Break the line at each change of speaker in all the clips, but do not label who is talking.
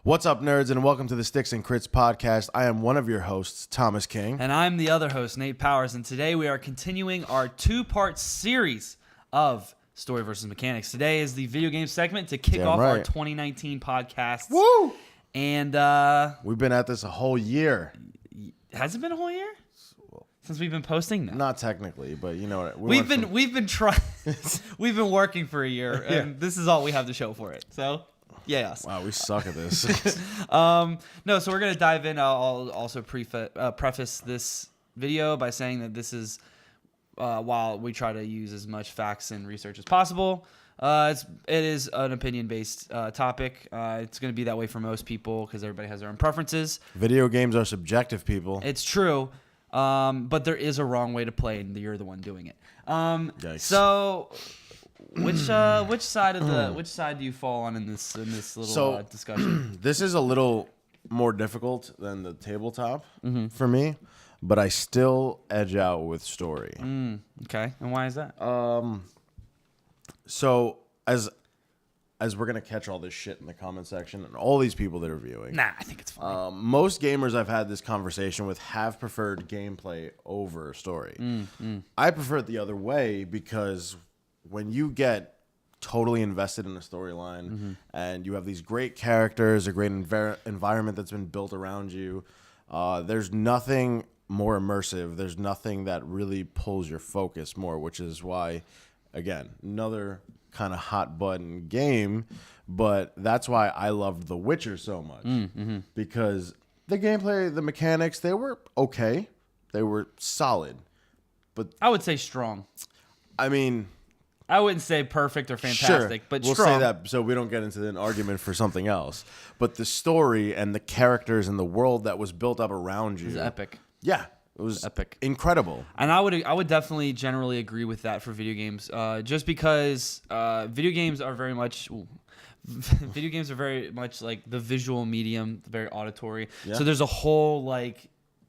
What's up, nerds, and welcome to the Sticks and Crits podcast. I am one of your hosts, Thomas King.
And I'm the other host, Nate Powers, and today we are continuing our two-part series of Story versus Mechanics. Today is the video game segment to kick off our 2019 podcast.
Woo!
And
we've been at this a whole year.
Has it been a whole year? Since we've been posting? No.
Not technically, but you know what?
We've been trying. We've been working for a year, and this is all we have to show for it. So, yes.
Wow, we suck at this.
No, so we're gonna dive in. I'll also preface this video by saying that this is while we try to use as much facts and research as possible. It is an opinion-based topic. It's going to be that way for most people because everybody has their own preferences.
Video games are subjective, people.
It's true, but there is a wrong way to play, and you're the one doing it.
Yikes.
So, which side do you fall on in this little discussion?
This is a little more difficult than the tabletop for me, but I still edge out with story.
Okay, and why is that?
So as we're gonna catch all this shit in the comment section and all these people that are viewing,
Nah, I think it's fine.
most gamers I've had this conversation with have preferred gameplay over story. I prefer it the other way because when you get totally invested in a storyline and you have these great characters, a great environment that's been built around you, there's nothing more immersive. There's nothing that really pulls your focus more, which is why, again, another kind of hot button game, but that's why I loved The Witcher so much because the gameplay, the mechanics, they were okay. They were solid, but
I would say strong.
I mean,
I wouldn't say perfect or fantastic,
sure,
but
we'll
strong.
say that so we don't get into an argument for something else. But the story and the characters and the world that was built up around you
It's epic.
Yeah, it was
Epic.
incredible.
And I would definitely generally agree with that for video games, just because video games are very much like the visual medium, very auditory.
Yeah.
So there's a whole like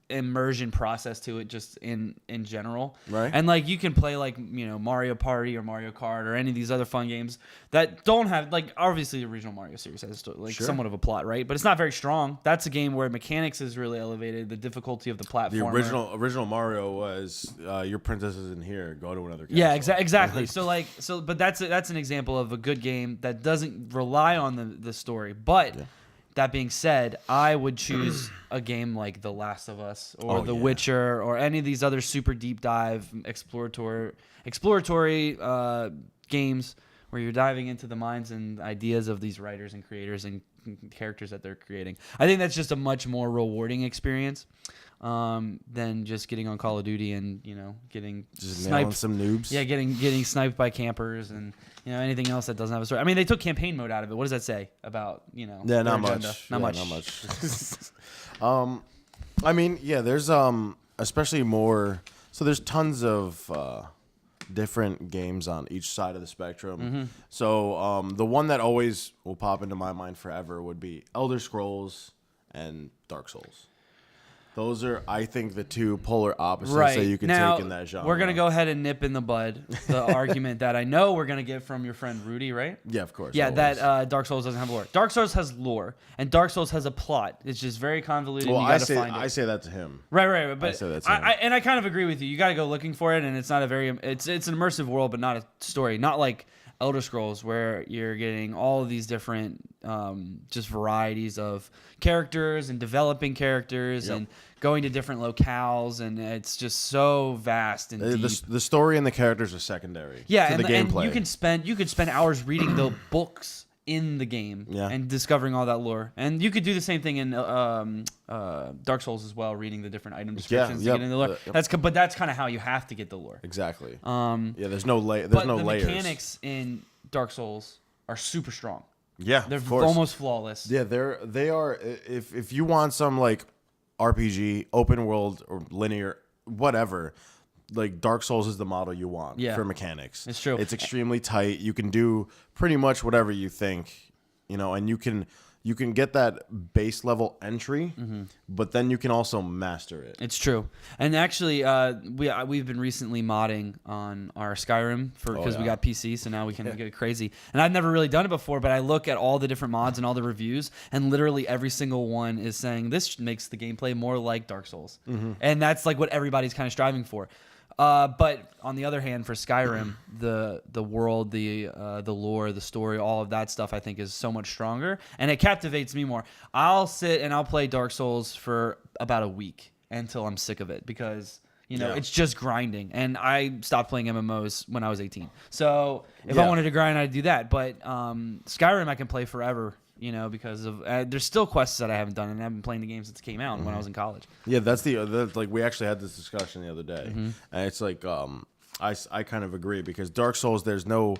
immersion process to it just in general.
Right.
And like you can play like, Mario Party or Mario Kart or any of these other fun games that don't have, like, obviously the original Mario series has like somewhat of a plot, right? But it's not very strong. That's a game where mechanics is really elevated, the difficulty of the platform.
The original Mario was your princess isn't here, go to another castle.
Yeah, exactly. But that's an example of a good game that doesn't rely on the story. But that being said, I would choose a game like The Last of Us or The Witcher or any of these other super deep dive exploratory games where you're diving into the minds and ideas of these writers and creators and characters that they're creating. I think that's just a much more rewarding experience than just getting on Call of Duty and getting
Just
sniped.
nailing some noobs.
Yeah, getting sniped by campers and anything else that doesn't have a story. I mean, they took campaign mode out of it. What does that say about
Yeah,
their
not
agenda?
much.
Not
Yeah,
much.
Not much. I mean, yeah, there's especially more. So there's tons of different games on each side of the spectrum. So the one that always will pop into my mind forever would be Elder Scrolls and Dark Souls. Those are, I think, the two polar opposites that you can take in that genre.
We're going to go ahead and nip in the bud the argument that I know we're going to get from your friend Rudy, right?
Yeah, of course.
Yeah,
always.
that Dark Souls doesn't have lore. Dark Souls has lore, and Dark Souls has a plot. It's just very convoluted.
Well,
and you got to find it.
I say that to him.
Right. But
I say that to him.
and I kind of agree with you. You got to go looking for it, and it's not it's an immersive world, but not a story. Not like Elder Scrolls, where you're getting all of these different just varieties of characters and developing characters and going to different locales, and it's just so vast and deep.
The story and the characters are secondary. To the gameplay.
And you could spend hours reading the books in the game and discovering all that lore. And you could do the same thing in Dark Souls as well, reading the different item descriptions to get into the lore. But that's kind of how you have to get the lore.
Exactly. There's no layers.
The mechanics in Dark Souls are super strong.
Yeah,
they're
of course.
almost flawless.
Yeah, they are. If you want some like RPG, open world or linear, whatever, like Dark Souls is the model you want for mechanics.
It's true.
It's extremely tight. You can do pretty much whatever you think, and you can you can get that base level entry, but then you can also master it.
It's true. And actually, we've been recently modding on our Skyrim because we got PC, so now we can get crazy. And I've never really done it before, but I look at all the different mods and all the reviews, and literally every single one is saying this makes the gameplay more like Dark Souls. And that's like what everybody's kind of striving for. But on the other hand, for Skyrim, the world, the lore, the story, all of that stuff, I think is so much stronger, and it captivates me more. I'll sit and I'll play Dark Souls for about a week until I'm sick of it because it's just grinding, and I stopped playing MMOs when I was 18. So if I wanted to grind, I'd do that. But Skyrim, I can play forever. Because of there's still quests that I haven't done, and I've been playing the games since it came out when I was in college.
Yeah, that's like we actually had this discussion the other day, and it's like I kind of agree because Dark Souls there's the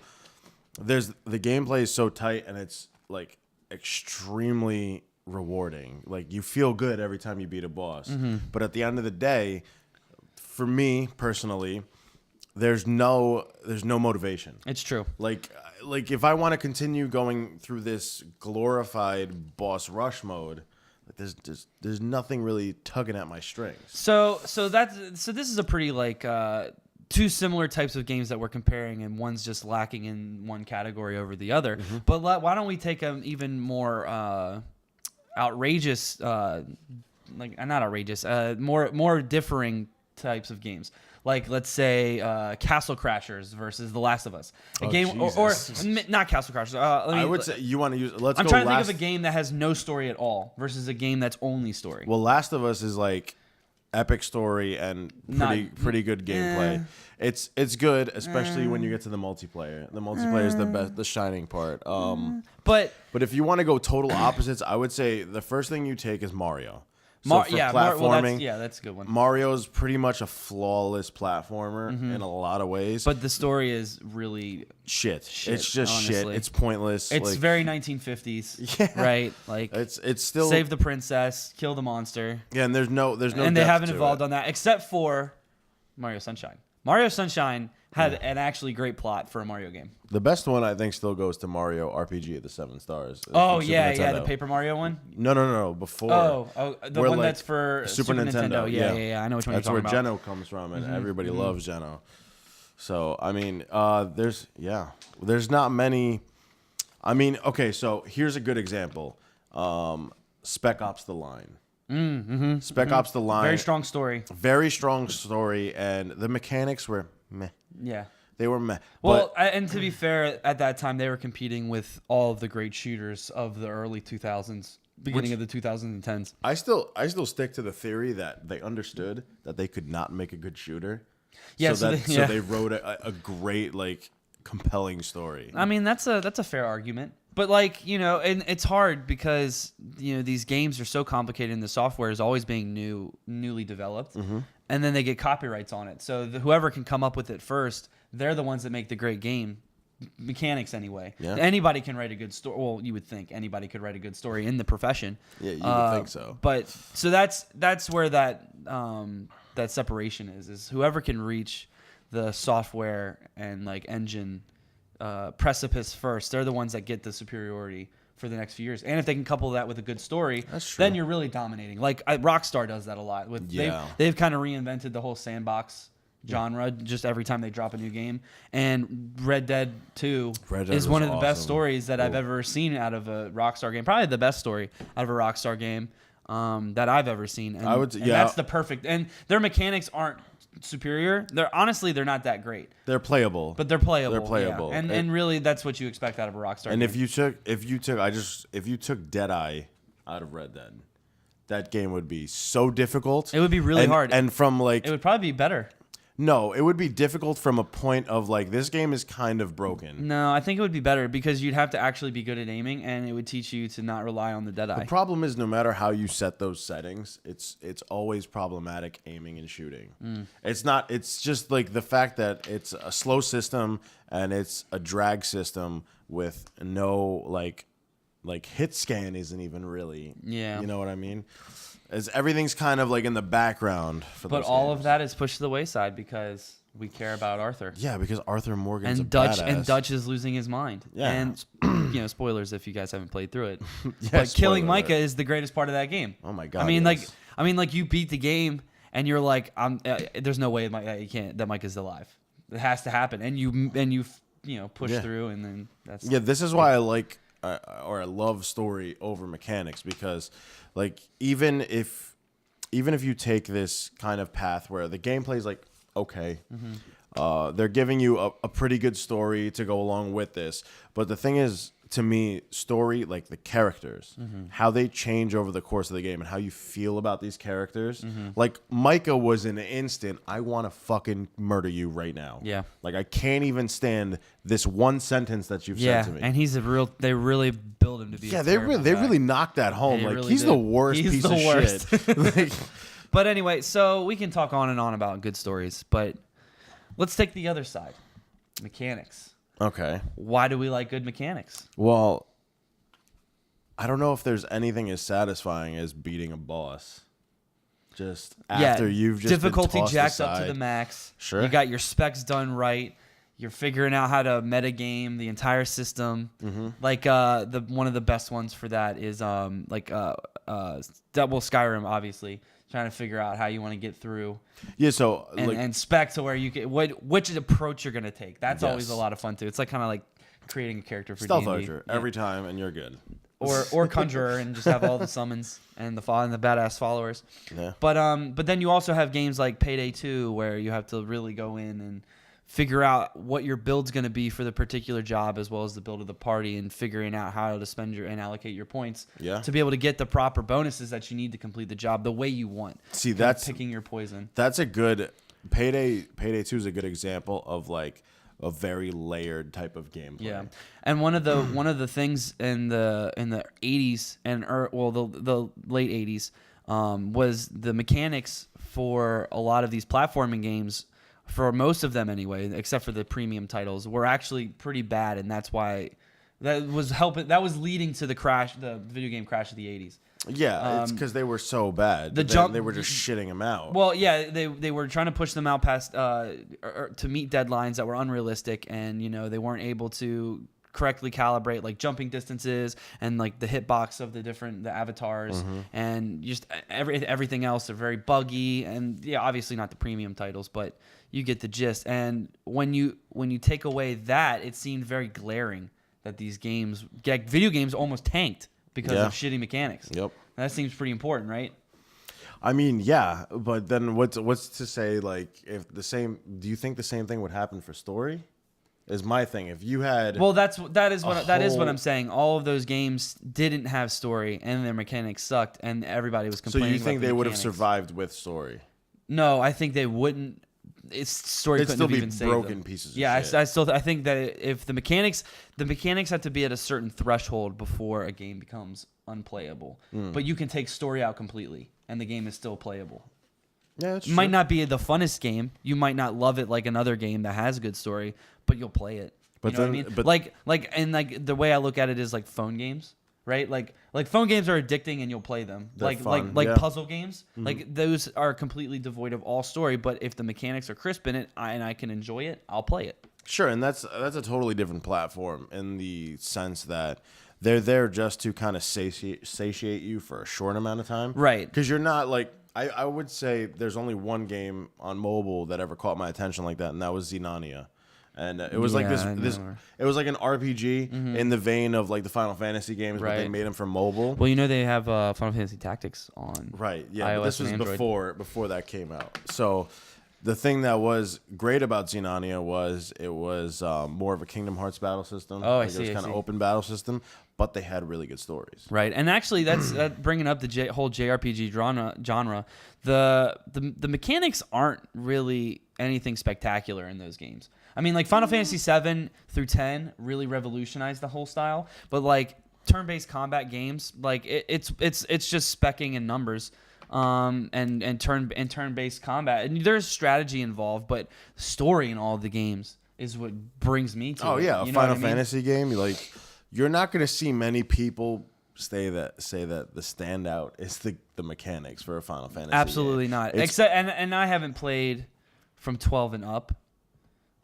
gameplay is so tight and it's like extremely rewarding. Like you feel good every time you beat a boss, but at the end of the day, for me personally, there's no motivation.
It's true.
Like if I want to continue going through this glorified boss rush mode, there's nothing really tugging at my strings.
So this is a pretty two similar types of games that we're comparing, and one's just lacking in one category over the other. But why don't we take an even more outrageous, not outrageous, more differing types of games. Like, let's say, Castle Crashers versus The Last of Us. A game, or not Castle Crashers.
I would say you want to use.
I'm trying to think of a game that has no story at all versus a game that's only story.
Well, Last of Us is like epic story and pretty good gameplay. It's good, especially when you get to the multiplayer. The multiplayer is the shining part. But if you want to go total opposites, I would say the first thing you take is Mario. So for platforming,
that's a good one.
Mario's pretty much a flawless platformer in a lot of ways.
But the story is really
shit. It's just honestly shit. It's pointless.
It's very 1950s, right? Like
it's still
save the princess, kill the monster.
Yeah, and there's no
and they haven't evolved on that except for Mario Sunshine. Mario Sunshine had an actually great plot for a Mario game.
The best one, I think, still goes to Mario RPG of the 7 Stars.
Oh, yeah, the Paper Mario one?
No, before.
Oh, the one that's for Super Nintendo. Yeah, I know which one you're talking about.
That's where Geno comes from, and everybody loves Geno. So, I mean, there's not many. I mean, okay, so here's a good example. Spec Ops: The Line. Spec Ops: The Line.
Very strong story,
and the mechanics were meh.
Yeah.
They were meh.
Well, and to be fair, at that time, they were competing with all of the great shooters of the early 2000s, beginning of the 2010s.
I still stick to the theory that they understood that they could not make a good shooter.
Yeah,
so they wrote a great, compelling story.
I mean, that's a fair argument. But and it's hard because these games are so complicated and the software is always being newly developed, and then they get copyrights on it. So whoever can come up with it first, they're the ones that make the great game mechanics anyway. Yeah. Anybody can write a good story. Well, you would think anybody could write a good story in the profession.
Yeah, you would think so.
But so that's where that separation is whoever can reach the software and engine precipice first, they're the ones that get the superiority for the next few years. And if they can couple that with a good story, then you're really dominating. Rockstar does that a lot. They've kind of reinvented the whole sandbox genre just every time they drop a new game. And Red Dead 2 is one of the best stories that I've ever seen out of a Rockstar game. Probably the best story out of a Rockstar game that I've ever seen. And, that's the perfect. And their mechanics aren't superior. They're not that great.
They're playable.
But they're playable.
They're playable.
Yeah. And really that's what you expect out of a Rockstar game.
And if you took Deadeye out of Red Dead, that game would be so difficult.
It would be really hard.
And from
it would probably be better.
No, it would be difficult from a point of this game is kind of broken.
No, I think it would be better because you'd have to actually be good at aiming, and it would teach you to not rely on the Deadeye.
The problem is no matter how you set those settings, it's always problematic aiming and shooting. It's just the fact that it's a slow system and it's a drag system with no hit scan isn't even really.
Yeah.
You know what I mean? As everything's kind of in the background for those
But all
games.
of that is pushed to the wayside because we care about Arthur.
Yeah, because Arthur Morgan's
And
a badass.
Dutch is losing his mind.
Yeah.
And spoilers if you guys haven't played through it.
Yeah,
but killing
spoiler
Micah
alert.
is the greatest part of that game.
Oh my god.
I mean,
yes.
like you beat the game and you're like, there's no way that Micah's alive. It has to happen, and you push through, and then that's
this is why I like or I love story over mechanics, because like even if you take this kind of path where the gameplay is like okay, they're giving you a pretty good story to go along with this, but the thing is, to me, story, like the characters, how they change over the course of the game and how you feel about these characters. Like Micah was in an instant, I want to fucking murder you right now.
Yeah.
Like I can't even stand this one sentence that you've said to me.
And he's they really build him to be
they really knocked that home.
They
like
really
he's
did.
the worst
He's
piece
the
of
worst.
shit. Like,
But anyway, so we can talk on and on about good stories, but let's take the other side. Mechanics.
okay.
Why do we like good mechanics?
Well, I don't know if there's anything as satisfying as beating a boss. Just after you've just
difficulty
been tossed
jacked up to
aside.
the max.
Sure.
You got your specs done right. You're figuring out how to metagame the entire system. Like one of the best ones for that is Skyrim, obviously. Trying to figure out how you want to get through.
Yeah, so
And spec to where you can which approach you're gonna take. That's always
Yes.
a lot of fun too. It's like kind of like creating a character for
stealth
D&D.
archer every time, and you're good.
or conjurer and just have all the summons and the badass followers.
Yeah.
But then you also have games like Payday 2 where you have to really go in and figure out what your build's going to be for the particular job, as well as the build of the party, and figuring out how to spend and allocate your points to be able to get the proper bonuses that you need to complete the job the way you want.
See,
Kind of
that's
picking your poison.
That's a good Payday 2 is a good example of like a very layered type of gameplay.
Yeah, and one of the things in the 80s and the late 80s was the mechanics for a lot of these platforming games. For most of them, anyway, except for the premium titles, were actually pretty bad, and that's why that was leading to the video game crash of the 80s.
Yeah, it's because they were so bad. They were just shitting them out.
Well, yeah, they were trying to push them out past to meet deadlines that were unrealistic, and they weren't able to correctly calibrate like jumping distances and like the hitbox of the avatars and just everything else. They're very buggy, and obviously not the premium titles, but you get the gist. And when you take away that, it seemed very glaring that these video games almost tanked because of shitty mechanics.
Yep.
That seems pretty important, right?
I mean, yeah, but then what's to say, like, do you think the same thing would happen for story? Is my thing. If you had
that is what I'm saying. All of those games didn't have story, and their mechanics sucked, and everybody was complaining.
So you think
about
they would have
mechanics.
survived with story?
No, I think they wouldn't. Its story
They'd
couldn't
still
have
be
even saved
broken
them.
pieces of
Yeah,
shit.
I think that if the mechanics have to be at a certain threshold before a game becomes unplayable. But you can take story out completely, and the game is still playable.
Yeah, it's
It might not be the funnest game. You might not love it like another game that has a good story, but you'll play it.
But
You know what I mean? Like the way I look at it is like phone games, right? Like phone games are addicting and you'll play them.
They're fun,
Like
yeah.
puzzle games, like those are completely devoid of all story. But if the mechanics are crisp in it, and I can enjoy it, I'll play it.
Sure, and that's a totally different platform in the sense that they're there just to kind of satiate you for a short amount of time,
Right.
Because you're not like I would say there's only one game on mobile that ever caught my attention like that, and that was Xenania. And it was like
Yeah, I
this.
know.
It was like an RPG in the vein of like the Final Fantasy games, but they
Right.
made them for mobile.
Well, they have Final Fantasy Tactics on
Right. Yeah. But
iOS
this was
and Android.
before that came out. So the thing that was great about Xenania was it was more of a Kingdom Hearts battle system.
Oh, I
It
see,
was
I
kind of
see.
open battle system, but they had really good stories.
Right, and actually, that bringing up the whole JRPG genre. The mechanics aren't really anything spectacular in those games. I mean, like Final Fantasy 7 through 10 really revolutionized the whole style, but like turn-based combat games, like it's just specking and numbers, and turn-based combat, and there's strategy involved, but story in all of the games is what brings me to.
Oh
it.
yeah, a
You know what
Final
I mean?
Fantasy game. You're not going to see many people say that the standout is the mechanics for a Final Fantasy.
Absolutely
game.
not.
It's-
Except, and I haven't played from 12 and up.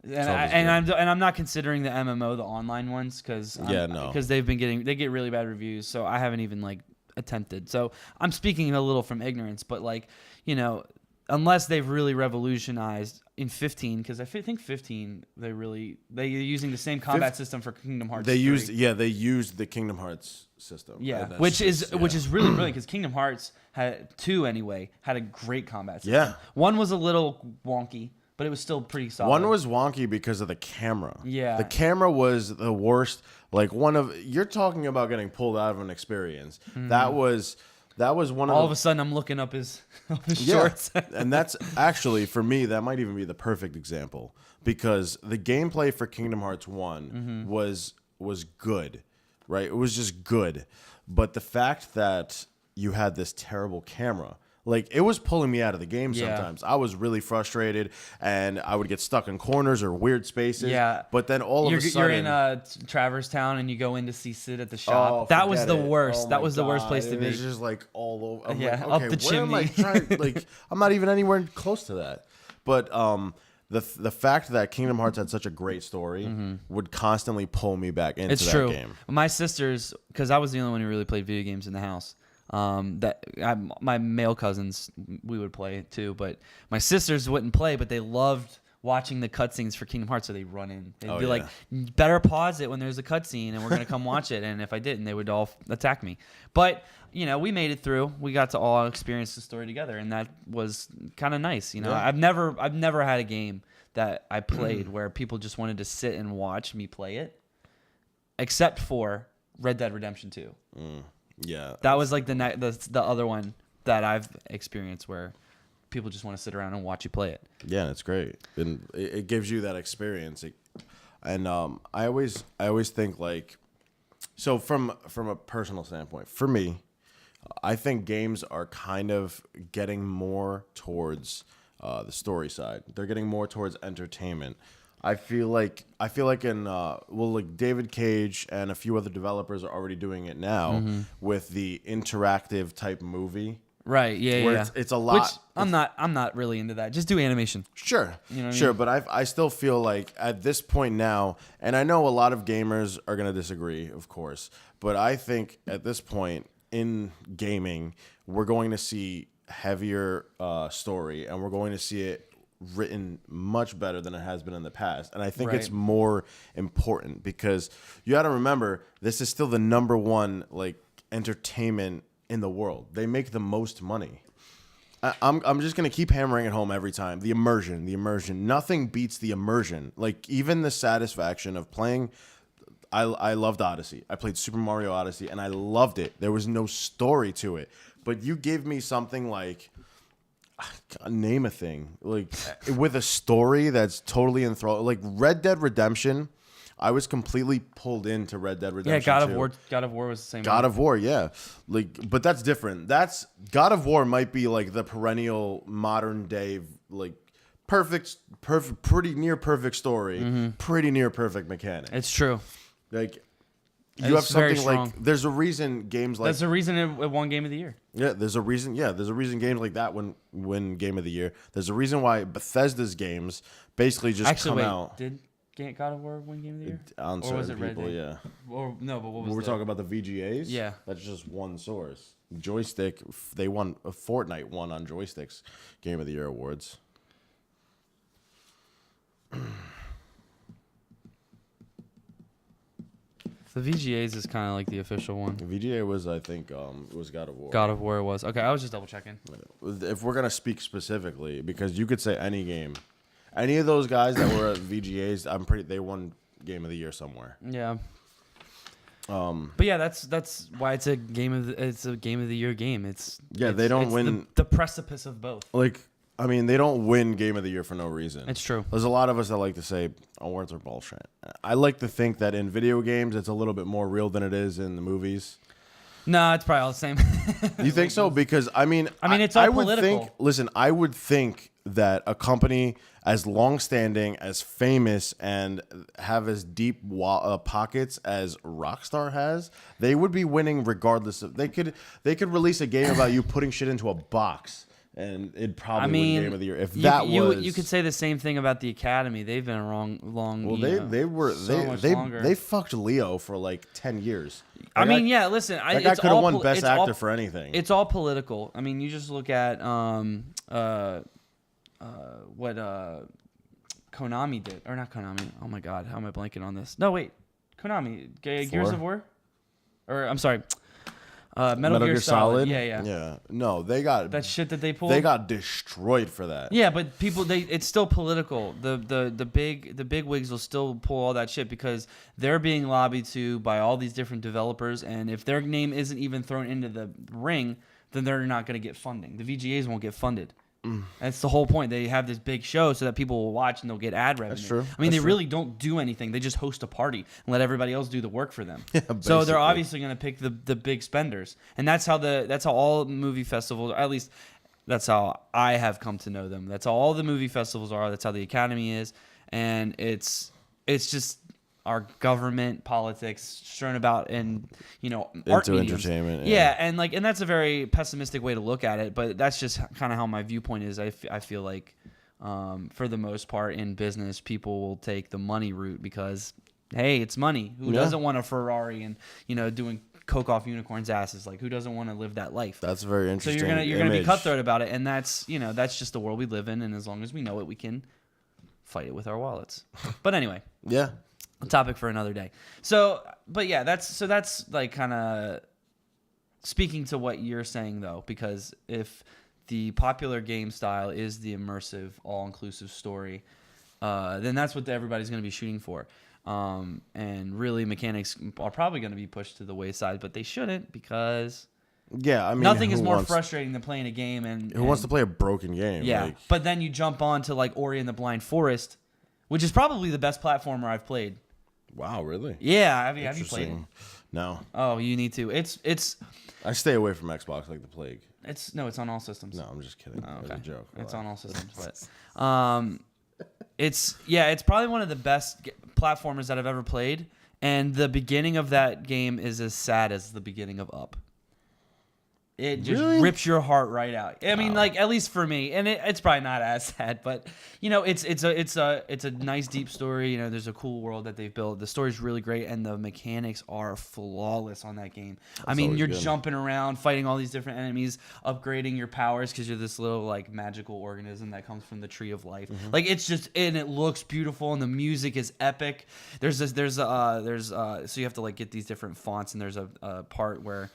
And,
12 is good.
I'm not considering the MMO, the online ones, because they get really bad reviews. So I haven't even like attempted. So I'm speaking a little from ignorance, but like, you know, unless they've really revolutionized in 15, because I think 15 they're using the same combat system for Kingdom Hearts.
They used the Kingdom Hearts system.
Yeah, which is really brilliant, because Kingdom Hearts had 2 anyway had a great combat system.
Yeah.
1 was a little wonky, but it was still pretty solid.
1 was wonky because of the camera.
Yeah.
The camera was the worst. Like you're talking about getting pulled out of an experience. Mm-hmm. That was one of
all of a sudden I'm looking up his shorts.
And that's actually, for me, that might even be the perfect example, because the gameplay for Kingdom Hearts 1 was good, right? It was just good. But the fact that you had this terrible camera, like, it was pulling me out of the game sometimes. I was really frustrated, and I would get stuck in corners or weird spaces. Yeah. But then all of a sudden...
You're in Traverse Town, and you go in to see Sid at the shop. That was the worst. That was the worst place to be.
It's just, like, all over. I'm like,
up the chimney.
Am I trying? Like, I'm not even anywhere close to that. But the fact that Kingdom Hearts had such a great story would constantly pull me back into that game.
My sisters, because I was the only one who really played video games in the house. My male cousins, we would play it too, but my sisters wouldn't play, but they loved watching the cutscenes for Kingdom Hearts, so they run in. They'd be like, better pause it when there's a cutscene, and we're going to come watch it. And if I didn't, they would all attack me. But, you know, we made it through. We got to all experience the story together, and that was kind of nice. You know, I've never had a game that I played where people just wanted to sit and watch me play it, except for Red Dead Redemption 2.
Yeah,
that was like the other one that I've experienced where people just want to sit around and watch you play it.
Yeah, it's great, and it gives you that experience. And I always think, like, so from a personal standpoint, for me, I think games are kind of getting more towards the story side. They're getting more towards entertainment. I feel like like David Cage and a few other developers are already doing it now with the interactive type movie.
Right. Yeah.
It's a lot.
Which I'm not really into that. Just do animation.
Sure. You know what I mean? But I still feel like at this point now, and I know a lot of gamers are gonna disagree, of course, but I think at this point in gaming, we're going to see heavier story, and we're going to see it written much better than it has been in the past. And I think it's more important, because you got to remember, this is still the number one like entertainment in the world. They make the most money. I'm just going to keep hammering it home every time. The immersion. Nothing beats the immersion. Like, even the satisfaction of playing. I loved Odyssey. I played Super Mario Odyssey, and I loved it. There was no story to it. But you give me something like, name a thing, like, with a story that's totally enthralling. Like Red Dead Redemption, I was completely pulled into Red Dead Redemption.
Yeah, God of War was the same.
God of War, yeah. Like, but that's different. That's God of War might be like the perennial modern day, like, perfect, pretty near perfect story, pretty near perfect mechanic.
It's true.
Like, you have something like, there's a reason games like...
That's the reason it won Game of the Year.
Yeah, there's a reason games like that win Game of the Year. There's a reason why Bethesda's games basically just come out.
Did God of War win Game of the Year?
On certain people, yeah.
Or, no, but what was
we're talking about the VGAs?
Yeah.
That's just one source. Joystick, they won... Fortnite won on Joystick's Game of the Year awards.
The VGAs is kind of like the official one.
The VGA was, I think, was God of War.
God of War was. Okay, I was just double checking.
If we're going to speak specifically, because you could say any game. Any of those guys that were at VGAs, they won Game of the Year somewhere.
Yeah. But yeah, that's why it's a Game of the Year game.
They don't win
the precipice of both.
Like, I mean, they don't win Game of the Year for no reason.
It's true.
There's a lot of us that like to say awards are bullshit. I like to think that in video games, it's a little bit more real than it is in the movies.
No, it's probably all the same.
You think so? Because, I mean,
it's all political.
I would think that a company as long-standing, as famous, and have as deep pockets as Rockstar has, they would be winning regardless of... They could release a game about you putting shit into a box, and it probably
I mean,
win Game of the Year. If
you could say the same thing about the Academy. They've been long.
Well, they fucked Leo for like 10 years.
I mean, yeah. Listen,
that guy could have won Best Actor for anything.
It's all political. I mean, you just look at what Konami did, or not Konami. Oh my God, how am I blanking on this? No, wait, Konami, Gears of War, or I'm sorry, Metal Gear Solid. Yeah.
No, they got
that shit that they pulled.
They got destroyed for that.
Yeah, but it's still political. The big wigs will still pull all that shit because they're being lobbied to by all these different developers, and if their name isn't even thrown into the ring, then they're not going to get funding. The VGAs won't get funded. That's the whole point. They have this big show so that people will watch and they'll get ad revenue.
That's true.
I mean, they really don't do anything. They just host a party and let everybody else do the work for them.
Yeah,
so they're obviously going to pick the big spenders, and that's how all movie festivals, at least that's how I have come to know them. That's how all the movie festivals are. That's how the Academy is, and it's just our government politics strewn about in art
into
mediums.
Entertainment.
Yeah, and that's a very pessimistic way to look at it, but that's just kind of how my viewpoint is. I feel like for the most part in business, people will take the money route because hey, it's money. Who doesn't want a Ferrari and doing coke off unicorns' asses? Like, who doesn't want to live that life?
That's very interesting.
So you're gonna be cutthroat about it, and that's just the world we live in. And as long as we know it, we can fight it with our wallets. But anyway,
yeah.
A topic for another day. So, but yeah, that's like kind of speaking to what you're saying though, because if the popular game style is the immersive, all-inclusive story, then that's what everybody's going to be shooting for. And really, mechanics are probably going to be pushed to the wayside, but they shouldn't because
I mean,
nothing is more frustrating than playing a game and
who wants to play a broken game?
Yeah, but then you jump on to like Ori and the Blind Forest, which is probably the best platformer I've played.
Wow, really?
Yeah, have you played it?
No.
Oh, you need to. It's.
I stay away from Xbox like the plague.
It's on all systems.
No, I'm just kidding.
Oh, okay.
It was a joke.
It's on all systems, but it's probably one of the best platformers that I've ever played, and the beginning of that game is as sad as the beginning of Up. It just rips your heart right out. I mean, like at least for me, and it's probably not as sad, but it's a nice deep story. There's a cool world that they've built. The story's really great, and the mechanics are flawless on that game. I mean, you're jumping around, fighting all these different enemies, upgrading your powers because you're this little like magical organism that comes from the tree of life.
Mm-hmm.
Like it's just, and it looks beautiful, and the music is epic. So you have to like get these different fonts, and there's a part where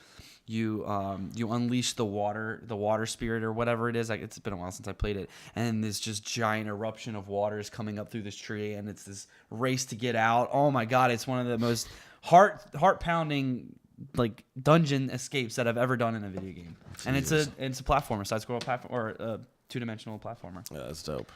you unleash the water spirit or whatever it is. Like, it's been a while since I played it, and this just giant eruption of water is coming up through this tree, and it's this race to get out. Oh my God, it's one of the most heart pounding like dungeon escapes that I've ever done in a video game. Jesus. And it's a platformer, side scroll platform, or a 2-dimensional platformer.
Yeah, that's dope.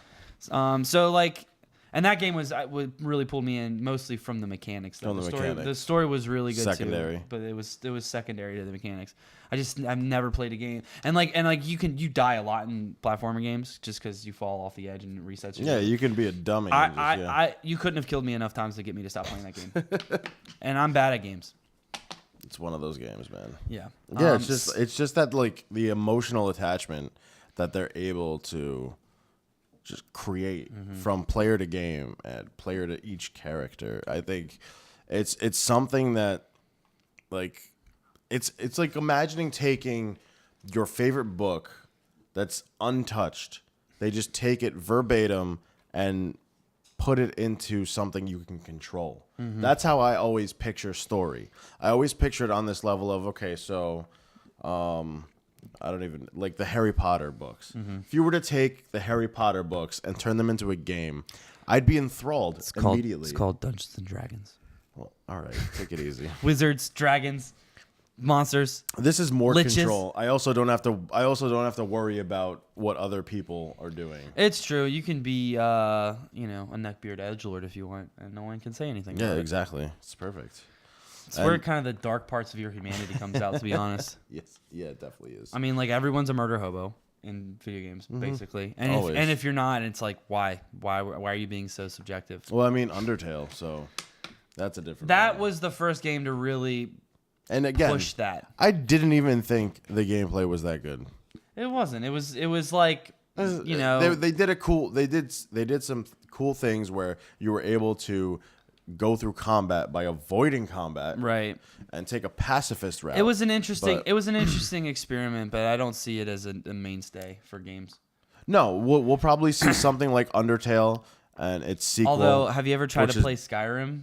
So like. And that game would really pulled me in mostly from the mechanics. Though. The story was really good
secondary.
too, but it was secondary to the mechanics. I've never played a game, and you die a lot in platformer games just because you fall off the edge and it resets.
Yeah, you can be a dummy.
You couldn't have killed me enough times to get me to stop playing that game, and I'm bad at games.
It's one of those games, man.
Yeah.
Yeah, it's just that like the emotional attachment that they're able to just create from player to game and player to each character. I think it's something that like it's like imagining taking your favorite book that's untouched. They just take it verbatim and put it into something you can control. That's how I always picture story. I always picture it on this level of okay, so I don't even like the Harry Potter books. If you were to take the Harry Potter books and turn them into a game, I'd be enthralled immediately.
It's called Dungeons and Dragons.
Well, all right, take it easy.
Wizards, dragons, monsters.
This is more
liches.
Control. I also don't have to worry about what other people are doing.
It's true. You can be a neckbeard edgelord if you want, and no one can say anything.
Yeah,
about
exactly. It's perfect.
It's where kind of the dark parts of your humanity comes out, to be honest.
Yes, yeah, it definitely is.
I mean, like everyone's a murder hobo in video games, basically. And if you're not, it's like why are you being so subjective?
Well, I mean, Undertale, so that's a different.
That was the first game to really
and again
push that.
I didn't even think the gameplay was that good.
It wasn't. It was like, you know,
they did some cool things where you were able to go through combat by avoiding combat,
right,
and take a pacifist route.
It was an interesting experiment, but I don't see it as a mainstay for games.
No, we'll probably see something like Undertale and its sequel.
Although, have you ever tried to play Skyrim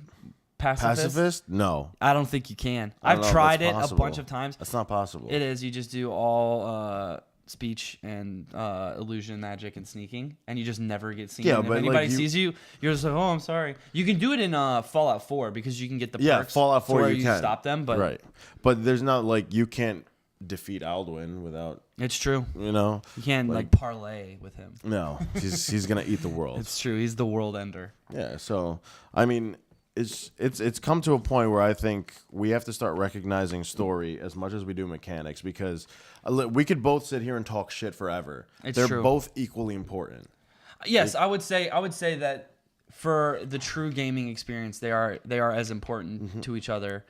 pacifist?
No,
I don't think you can. I've tried it a bunch of times.
That's not possible.
It is. You just do all speech and illusion, magic, and sneaking, and you just never get seen.
Yeah,
and if
but
anybody
like
sees you, you're just like, oh, I'm sorry. You can do it in Fallout 4 because you can get the perks.
Yeah, Fallout 4
where
you can
stop them, but
right. But there's not like you can't defeat Alduin without.
It's true.
You know,
you can't like parlay with him.
No, he's gonna eat the world.
It's true. He's the world ender.
Yeah. So I mean, it's come to a point where I think we have to start recognizing story as much as we do mechanics, because we could both sit here and talk shit forever. They're
true.
both equally important.
Yes, I would say that for the true gaming experience, they are as important to each other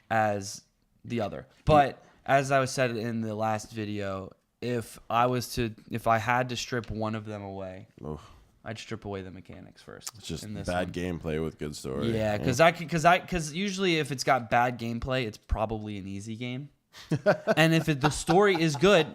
as the other. But as I was said in the last video, if I had to strip one of them away, I'd strip away the mechanics first.
It's just bad gameplay with good story.
Yeah, because usually if it's got bad gameplay, it's probably an easy game. And if the story is good,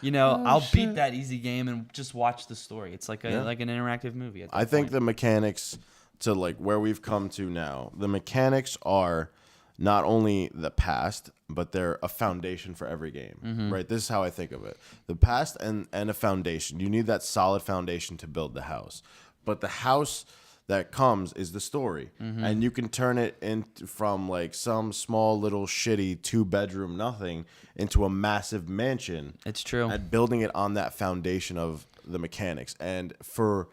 you know, I'll beat that easy game and just watch the story. It's like like an interactive movie.
I think the mechanics, to like where we've come to now, the mechanics are not only the past, but they're a foundation for every game, right? This is how I think of it. The past and a foundation. You need that solid foundation to build the house. But the house that comes is the story. And you can turn it from like some small little shitty 2-bedroom nothing into a massive mansion.
It's true.
And building it on that foundation of the mechanics. And for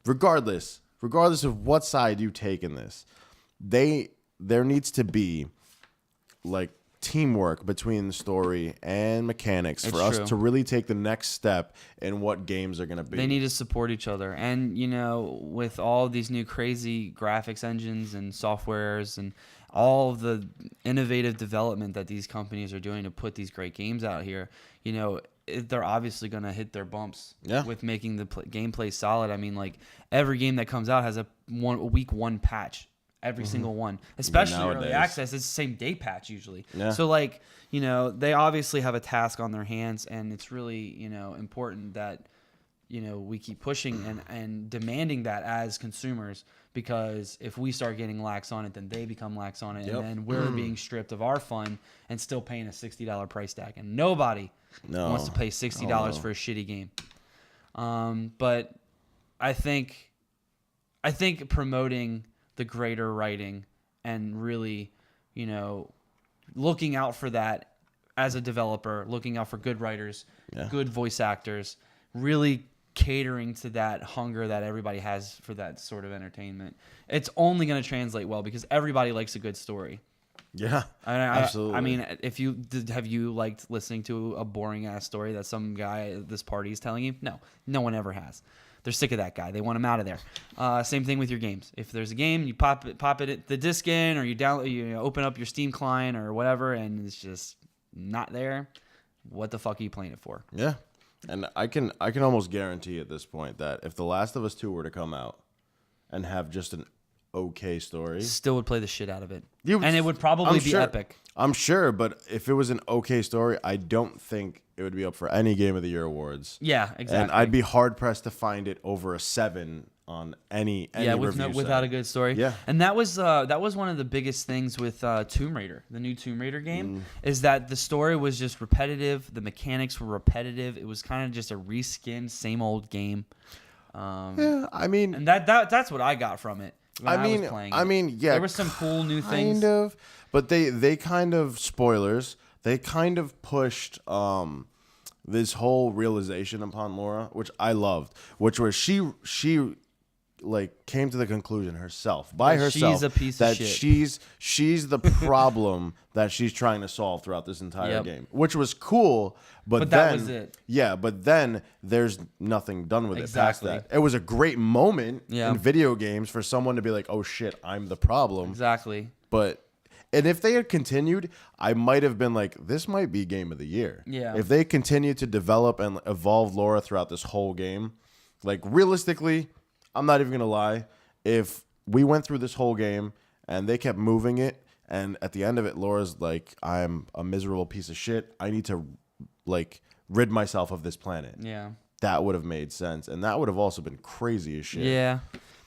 regardless of what side you take in this, there needs to be like teamwork between the story and mechanics for us to really take the next step in what games are going to be.
They need to support each other. And, you know, with all these new crazy graphics engines and softwares and all of the innovative development that these companies are doing to put these great games out here, you know, they're obviously going to hit their bumps with making the gameplay solid. I mean, like, every game that comes out has a week one patch. Every single one, especially early access, it's the same day patch usually. Yeah. So like, you know, they obviously have a task on their hands, and it's really, you know, important that, you know, we keep pushing and demanding that as consumers, because if we start getting lax on it, then they become lax on it, and then we're being stripped of our fun and still paying a $60 price tag, and nobody wants to pay $60 for a shitty game. But I think promoting the greater writing and really, you know, looking out for that as a developer, looking out for good writers, good voice actors, really catering to that hunger that everybody has for that sort of entertainment. It's only going to translate well because everybody likes a good story.
Yeah, absolutely.
I mean, have you liked listening to a boring ass story that some guy at this party is telling you? No one ever has. They're sick of that guy. They want him out of there. Same thing with your games. If there's a game, you pop it the disc in, or you open up your Steam client or whatever, and it's just not there. What the fuck are you playing it for?
Yeah, and I can almost guarantee at this point that if The Last of Us 2 were to come out and have just an okay story,
still would play the shit out of it, and it would probably be epic.
I'm sure, but if it was an okay story, I don't think it would be up for any Game of the Year awards.
Yeah, exactly.
And I'd be hard pressed to find it over a 7 on any
without a good story.
Yeah,
and that was one of the biggest things with Tomb Raider, the new Tomb Raider game, is that the story was just repetitive. The mechanics were repetitive. It was kind of just a reskinned, same old game.
Yeah, I mean,
and that's what I got from it. I mean,
yeah,
there were some cool new things.
Kind of, but they kind of, spoilers, they kind of pushed this whole realization upon Laura, which I loved, which was she like came to the conclusion herself
she's a piece
that
of shit.
she's the problem that she's trying to solve throughout this entire game, which was cool. But then,
that was it.
Yeah, but then there's nothing done with it past that. It was a great moment in video games for someone to be like, "Oh shit, I'm the problem."
Exactly.
But And if they had continued, I might have been like, this might be game of the year.
Yeah.
If they continued to develop and evolve Laura throughout this whole game, like realistically, I'm not even gonna lie. If we went through this whole game and they kept moving it, and at the end of it, Laura's like, I'm a miserable piece of shit. I need to like rid myself of this planet.
Yeah.
That would have made sense, and that would have also been crazy as shit.
Yeah.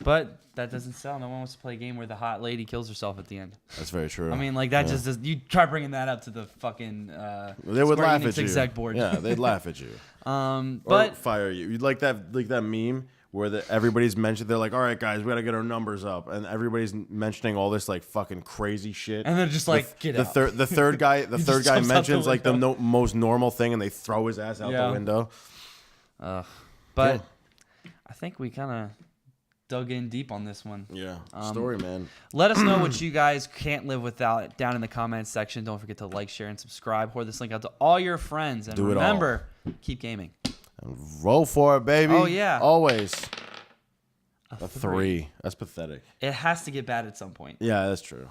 But that doesn't sell. No one wants to play a game where the hot lady kills herself at the end.
That's very true.
I mean, like that just does. You try bringing that up to the fucking
they would
Square
laugh
Enix
at you.
exec board.
Yeah, they'd laugh at you.
But
Or fire you. You'd like that meme where everybody's mentioned. They're like, all right, guys, we got to get our numbers up, and everybody's mentioning all this like fucking crazy shit.
and they're just like, get out.
The third guy
just jumps out the
mentions like the
window.
most normal thing, and they throw his ass out
Yeah.
the window.
But I think we kind of dug in deep on this one.
Yeah, story, man.
Let us know what you guys can't live without down in the comments section. Don't forget to like, share, and subscribe. Pour this link out to all your friends. And
Do it all.
remember, keep gaming.
And roll for it, baby.
Oh, yeah.
Always.
A
3. That's pathetic.
It has to get bad at some point.
Yeah, that's true.